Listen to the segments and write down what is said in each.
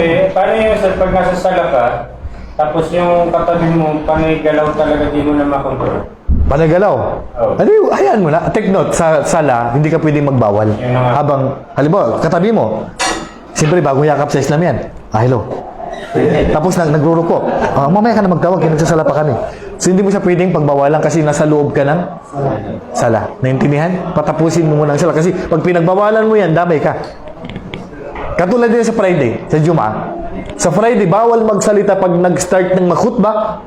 Paano yung pag nasa sala ka, tapos yung katabi mo, panay galaw talaga di mo na makontrol? Panagalaw. Oo. Ano yung, hayaan mo na. Take note, sa sala, hindi ka pwedeng magbawal. Yun na nga. Habang, halimbawa, katabi mo, siyempre, bagong yakap sa Islam yan. Hello. Tapos nagruruko. Mamaya ka na magtawag, nagsasala pa kami. So, hindi mo siya pwedeng pagbawalan kasi nasa loob ka ng sala. Naintindihan? Patapusin mo muna ang sala. Kasi pag pinagbawalan mo yan, damay ka. Katulad din sa Friday, sa Juma. Sa Friday, bawal magsalita pag nag-start ng makhutba.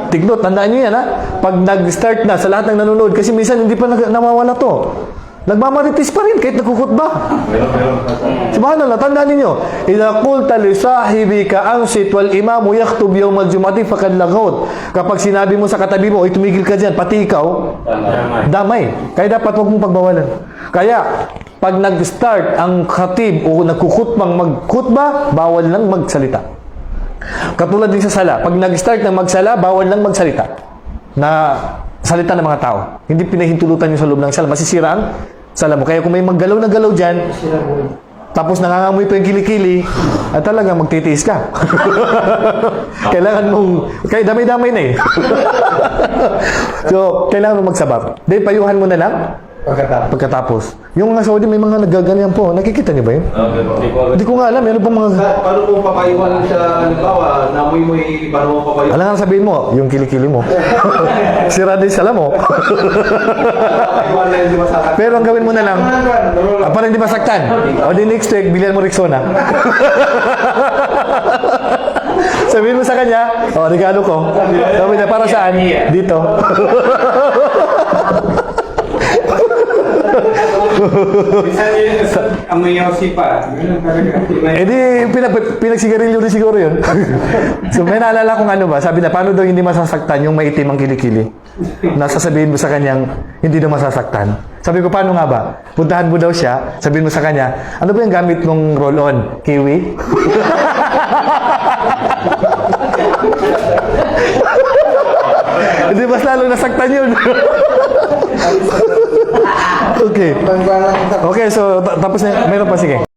Tignot, tandaan nyo yan ha. Pag nag-start na sa lahat ng nanonood, kasi minsan hindi pa nawawala to. Nagmamaritis pa rin kahit nagkukhutba. Subhanallah, tandaan ninyo. Idha qulta li sahibika ansit wal imamu yakhtub yawm al-jum'ati faqad laghawt. Kapag sinabi mo sa katabi mo, "Oy, tumigil ka diyan, pati ikaw." Damay. Kaya dapat huwag mong pagbawalan. Kaya pag nag-start ang khatib o nagkukhutbang magkhutba, bawal lang magsalita. Katulad din sa sala, pag nag-start ng magsala, bawal lang magsalita. Na salita ng mga tao. Hindi pinahintulutan yung sa loob ng sala. Masisira ang sala mo. Kaya kung may maggalaw na galaw dyan, tapos nangangamoy pa yung kilikili, at talaga magtitiis ka. Kailangan mong, kaya damay-damay na eh. So, kailangan mong magsabar. Dahil payuhan mo na lang, pagkatapos. Yung mga Saudi, may mga nagaganyan po. Nakikita niyo ba yun? Hindi ko nga alam. Meron pong mga... Paano kung papayuhan siya, halimbawa, namoy mo paano mo papayuhan? Alam nga sabihin mo, yung kilikili mo. Sira din sala mo. Papayuhan na hindi masakit. Pero ang gawin mo na lang, para hindi masaktan. O di next week, bilihan mo Rexona. Sabihin mo sa kanya, regalo ko. Sabi niya, para saan? Dito. Minsan yun, amoy yung sipa. Ganun talaga. Eh di, pinagsigarilyo rin siguro yun. So may naalala kung ano ba, sabi na, paano daw hindi masasaktan yung maitim ang kilikili? Nasasabihin mo sa kanyang, hindi daw masasaktan. Sabi ko, paano nga ba? Puntahan mo daw siya, sabihin mo sa kanya, ano ba yung gamit mong roll-on? Kiwi? Hindi, mas lalo nasaktan yun. Okay. Okay, so tapos na, meron pa, sige.